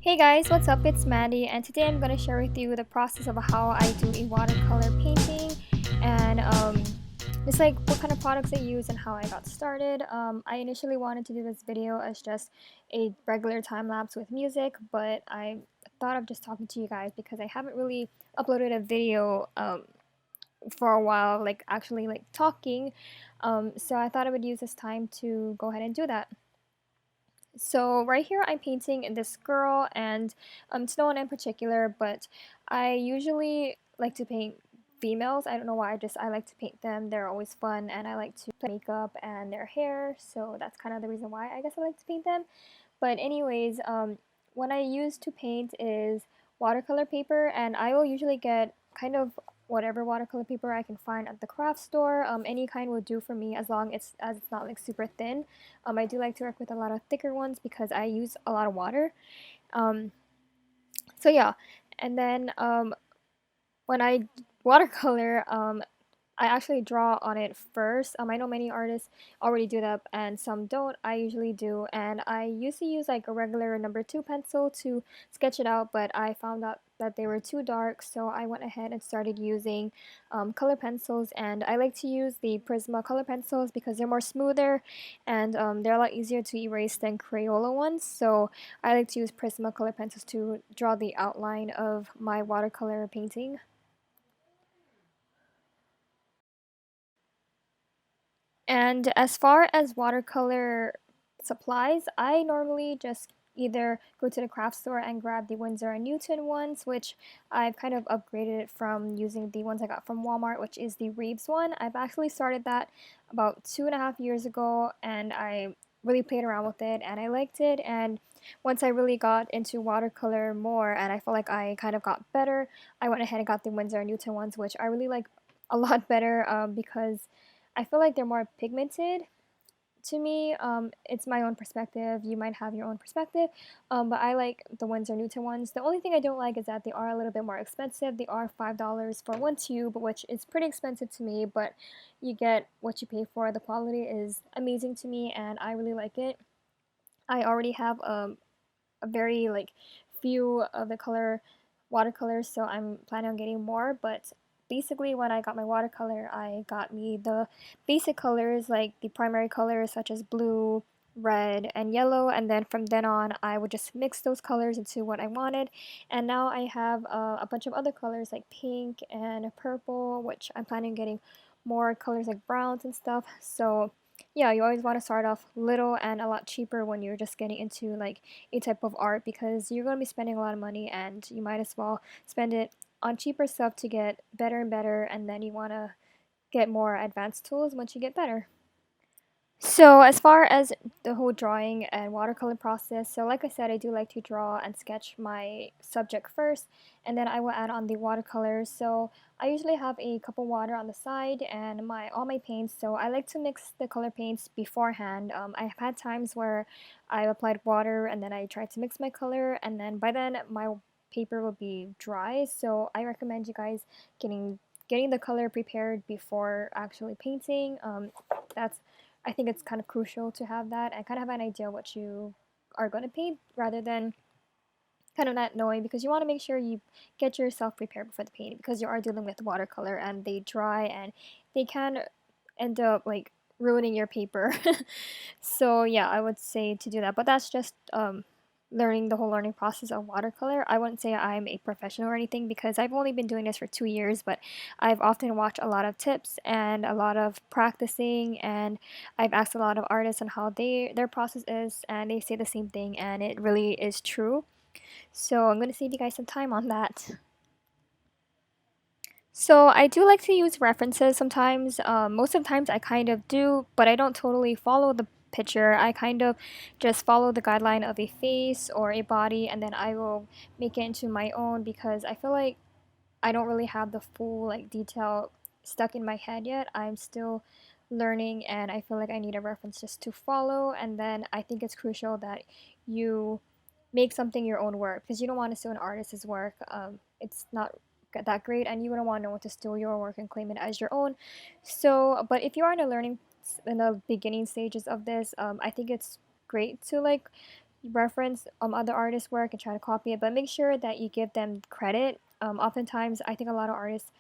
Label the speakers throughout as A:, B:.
A: Hey guys, what's up? It's Mandy, and today I'm going to share with you the process of how I do a watercolor painting and just like what kind of products I use and how I got started. I initially wanted to do this video as just a regular time lapse with music, but I thought of just talking to you guys because I haven't really uploaded a video for a while, like actually like talking. So I thought I would use this time to go ahead and do that. So right here I'm painting this girl, and it's no one in particular, but I usually like to paint females. I don't know why, I like to paint them. They're always fun, and I like to put makeup and their hair, so that's kind of the reason why I guess I like to paint them. But anyways, what I use to paint is watercolor paper, and I will usually get kind of whatever watercolor paper I can find at the craft store. Any kind will do for me as long as it's not like super thin. I do like to work with a lot of thicker ones because I use a lot of water. Um, so yeah, and then when I watercolor, I actually draw on it first. I know many artists already do that and some don't. I usually do, and I used to use like a regular number 2 pencil to sketch it out, but I found out that they were too dark, so I went ahead and started using color pencils. And I like to use the Prisma color pencils because they're more smoother, and they're a lot easier to erase than Crayola ones. So I like to use Prisma color pencils to draw the outline of my watercolor painting. And as far as watercolor supplies, I normally just either go to the craft store and grab the Winsor and Newton ones, which I've kind of upgraded it from using the ones I got from Walmart, which is the Reeves one. I've actually started that about 2.5 years ago, and I really played around with it and I liked it. And once I really got into watercolor more and I felt like I kind of got better, I went ahead and got the Winsor and Newton ones, which I really like a lot better because I feel like they're more pigmented to me. It's my own perspective. You might have your own perspective, but I like the Winsor Newton ones. The only thing I don't like is that they are a little bit more expensive. They are $5 for one tube, which is pretty expensive to me, but you get what you pay for. The quality is amazing to me, and I really like it. I already have a very like few of the color watercolors, so I'm planning on getting more. But basically when I got my watercolor, I got me the basic colors, like the primary colors such as blue, red, and yellow, and then from then on I would just mix those colors into what I wanted. And now I have a bunch of other colors like pink and purple, which I'm planning on getting more colors like browns and stuff. So yeah, you always want to start off little and a lot cheaper when you're just getting into like a type of art, because you're going to be spending a lot of money and you might as well spend it on cheaper stuff to get better and better, and then you want to get more advanced tools once you get better. So as far as the whole drawing and watercolor process, so like I said, I do like to draw and sketch my subject first, and then I will add on the watercolors. So I usually have a cup of water on the side and all my paints. So I like to mix the color paints beforehand. I've had times where I applied water and then I tried to mix my color, and then by then my paper will be dry. So I recommend you guys getting the color prepared before actually painting. That's I think it's kind of crucial to have that and kind of have an idea what you are going to paint rather than kind of not knowing, because you want to make sure you get yourself prepared before the painting, because you are dealing with watercolor and they dry and they can end up like ruining your paper. So yeah, I would say to do that, but that's just learning the whole learning process of watercolor. I wouldn't say I'm a professional or anything because I've only been doing this for 2 years, but I've often watched a lot of tips and a lot of practicing, and I've asked a lot of artists on how their process is, and they say the same thing, and it really is true. So I'm gonna save you guys some time on that. So I do like to use references sometimes. Most of the times I kind of do, but I don't totally follow the picture. I kind of just follow the guideline of a face or a body, and then I will make it into my own, because I feel like I don't really have the full like detail stuck in my head yet. I'm still learning, and I feel like I need a reference just to follow. And then I think it's crucial that you make something your own work, because you don't want to steal an artist's work. It's not that great, and you wouldn't want no one to steal your work and claim it as your own. So, but if you are in the beginning stages of this, I think it's great to like reference other artists' work and try to copy it, but make sure that you give them credit. Oftentimes, I think a lot of artists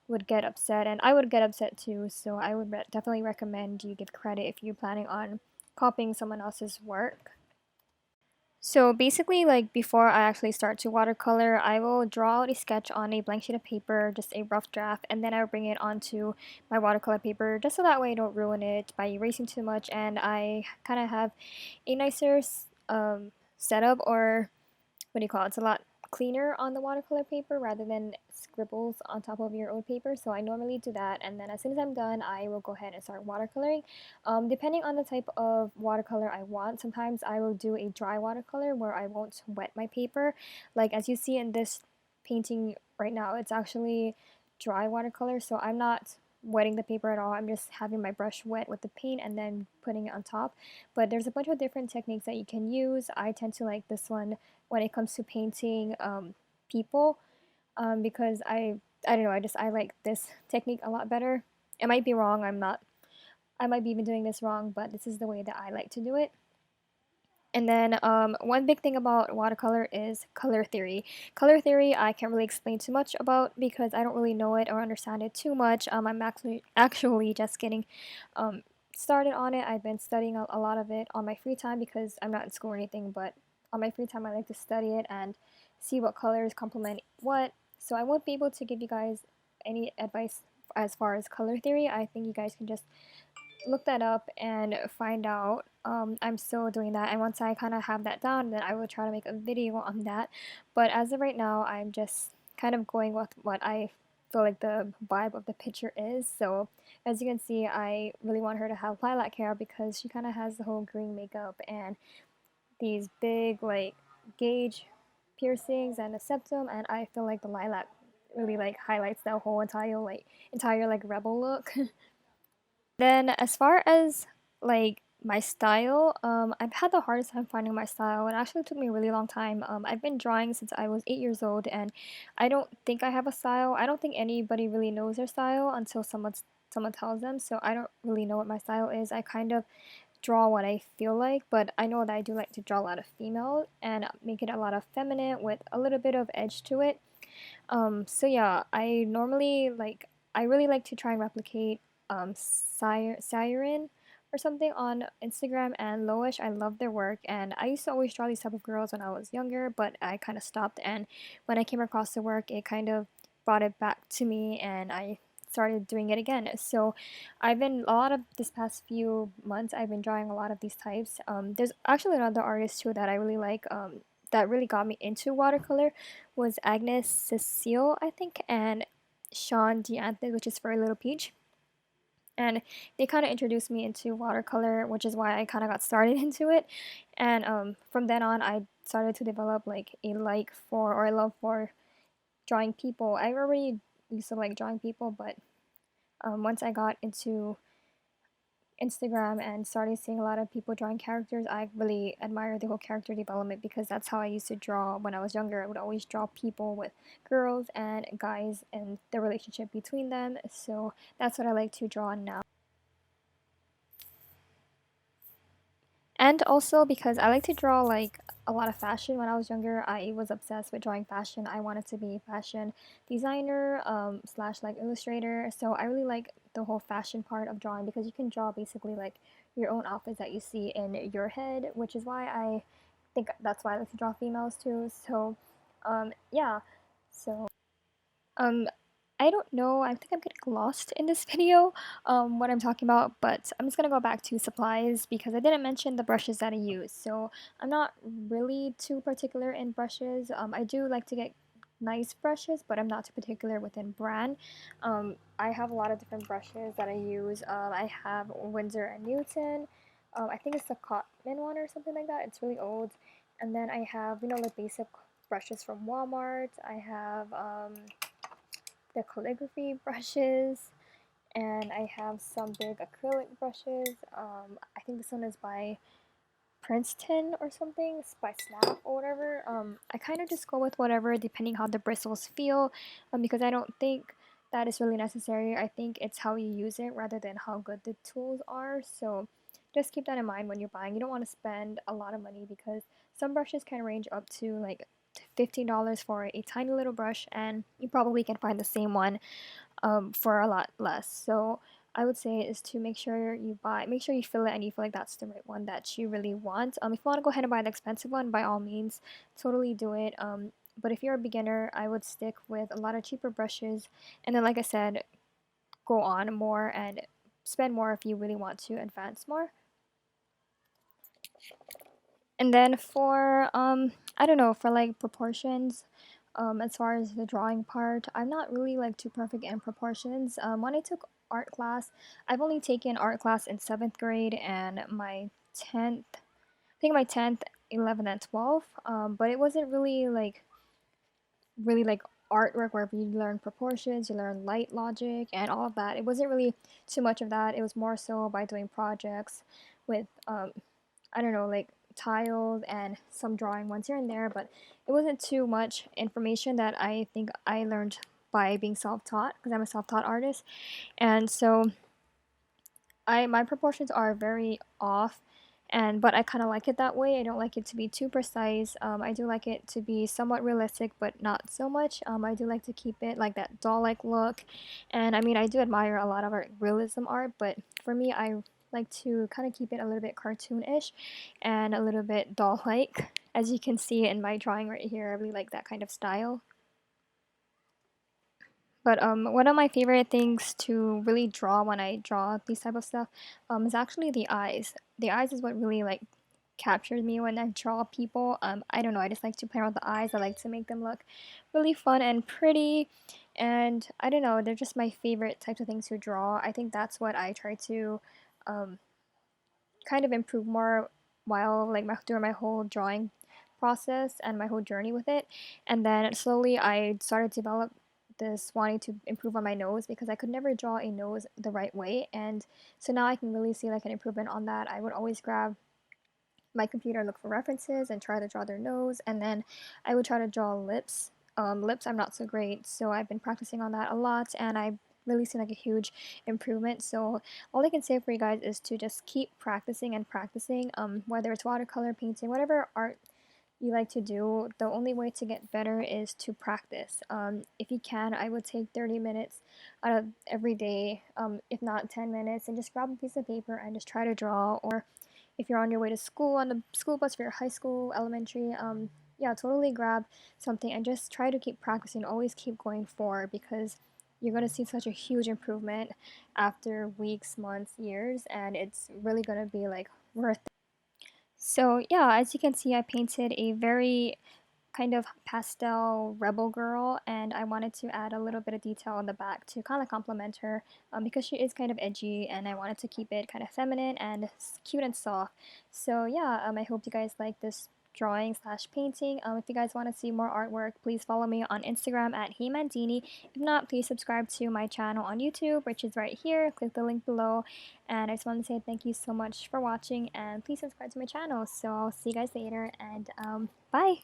A: would get upset, and I would get upset too. So I would definitely recommend you give credit if you're planning on copying someone else's work. So basically, like before I actually start to watercolor, I will draw out a sketch on a blank sheet of paper, just a rough draft, and then I'll bring it onto my watercolor paper just so that way I don't ruin it by erasing too much, and I kind of have a nicer setup, or what do you call it? It's a lot cleaner on the watercolor paper rather than scribbles on top of your old paper. So I normally do that, and then as soon as I'm done, I will go ahead and start watercoloring. Depending on the type of watercolor I want, sometimes I will do a dry watercolor where I won't wet my paper. Like as you see in this painting right now, it's actually dry watercolor, so I'm not wetting the paper at all. I'm just having my brush wet with the paint and then putting it on top. But there's a bunch of different techniques that you can use. I tend to like this one when it comes to painting people, because I don't know, I like this technique a lot better. It might be wrong. I might be even doing this wrong, but this is the way that I like to do it. And then one big thing about watercolor is color theory. Color theory I can't really explain too much about because I don't really know it or understand it too much. I'm actually just getting started on it. I've been studying a lot of it on my free time because I'm not in school or anything, but on my free time I like to study it and see what colors complement what. So I won't be able to give you guys any advice as far as color theory. I think you guys can just look that up and find out. I'm still doing that, and once I kind of have that down, then I will try to make a video on that. But as of right now, I'm just kind of going with what I feel like the vibe of the picture is. So as you can see, I really want her to have lilac hair because she kind of has the whole green makeup and these big like gauge piercings and a septum, and I feel like the lilac really like highlights that whole entire like rebel look. Then as far as like my style, I've had the hardest time finding my style. It actually took me a really long time. I've been drawing since I was 8 years old, and I don't think I have a style. I don't think anybody really knows their style until someone tells them. So I don't really know what my style is. I kind of draw what I feel like, but I know that I do like to draw a lot of female and make it a lot of feminine with a little bit of edge to it. So yeah, I really like to try and replicate Siren or something on Instagram and Loish. I love their work, and I used to always draw these type of girls when I was younger, but I kind of stopped. And when I came across their work, it kind of brought it back to me, and I started doing it again. So I've been a lot of this past few months. I've been drawing a lot of these types. There's actually another artist too that I really like. That really got me into watercolor was Agnes Cecile, I think, and Sean Dianthe, which is for a Little Peach. And they kind of introduced me into watercolor, which is why I kind of got started into it. And from then on, I started to develop like a like for or a love for drawing people. I already used to like drawing people, but once I got into Instagram and started seeing a lot of people drawing characters, I really admire the whole character development because that's how I used to draw when I was younger. I would always draw people with girls and guys and the relationship between them. So that's what I like to draw now. And also because I like to draw like a lot of fashion. When I was younger, I was obsessed with drawing fashion. I wanted to be a fashion designer slash like illustrator. So I really like the whole fashion part of drawing because you can draw basically like your own outfits that you see in your head, which is why I think that's why I like to draw females too. So yeah. So um, I don't know. I think I'm getting lost in this video, what I'm talking about, but I'm just gonna go back to supplies because I didn't mention the brushes that I use. So I'm not really too particular in brushes. I do like to get nice brushes, but I'm not too particular within brand. I have a lot of different brushes that I use. I have Winsor and Newton. I think it's the Cotman one or something like that. It's really old. And then I have, the basic brushes from Walmart. I have the calligraphy brushes, and I have some big acrylic brushes. I think this one is by Princeton or something. It's by Snap or whatever. I kind of just go with whatever depending how the bristles feel, because I don't think that is really necessary. I think it's how you use it rather than how good the tools are. So just keep that in mind when you're buying. You don't want to spend a lot of money because Some brushes can range up to like $15 for a tiny little brush, and you probably can find the same one for a lot less. So I would say is to make sure you feel it and you feel like that's the right one that you really want. If you want to go ahead and buy the expensive one, by all means, totally do it. But if you're a beginner, I would stick with a lot of cheaper brushes, and then like I said, go on more and spend more if you really want to advance more. And then for I don't know, for like proportions, as far as the drawing part, I'm not really like too perfect in proportions. When I took art class, I've only taken art class in 7th grade and my 10th, I think my 10th, 11th, and 12th. But it wasn't really like artwork where you learn proportions, you learn light logic, and all of that. It wasn't really too much of that. It was more so by doing projects with I don't know, like tiles and some drawing ones here and there, but it wasn't too much information that I think I learned by being self-taught because I'm a self-taught artist. And so my proportions are very off, and but I kind of like it that way. I don't like it to be too precise. I do like it to be somewhat realistic, but not so much. I do like to keep it like that doll-like look, and I mean I do admire a lot of art, realism art, but for me I like to kind of keep it a little bit cartoonish and a little bit doll-like. As you can see in my drawing right here, I really like that kind of style. But one of my favorite things to really draw when I draw these type of stuff is actually the eyes. The eyes is what really like captures me when I draw people. I don't know, I just like to play around with the eyes. I like to make them look really fun and pretty. And I don't know, they're just my favorite types of things to draw. I think that's what I try to um, kind of improve more while like during my whole drawing process and my whole journey with it. And then slowly I started to develop this wanting to improve on my nose because I could never draw a nose the right way, and so now I can really see like an improvement on that. I would always grab my computer, look for references, and try to draw their nose, and then I would try to draw lips. Lips I'm not so great, so I've been practicing on that a lot, and I've really seen like a huge improvement. So all I can say for you guys is to just keep practicing and practicing. Whether it's watercolor, painting, whatever art you like to do, the only way to get better is to practice. If you can, I would take 30 minutes out of every day, if not 10 minutes, and just grab a piece of paper and just try to draw. Or if you're on your way to school, on the school bus for your high school, elementary, yeah, totally grab something and just try to keep practicing. Always keep going forward because you're going to see such a huge improvement after weeks, months, years, and it's really going to be like worth it. So yeah, as you can see, I painted a very kind of pastel rebel girl, and I wanted to add a little bit of detail on the back to kind of complement her because she is kind of edgy, and I wanted to keep it kind of feminine and cute and soft. So yeah, I hope you guys like this drawing slash painting. If you guys want to see more artwork, please follow me on Instagram at HeyMandini. If not, please subscribe to my channel on YouTube, which is right here. Click the link below. And I just want to say thank you so much for watching, and please subscribe to my channel. So I'll see you guys later, and bye!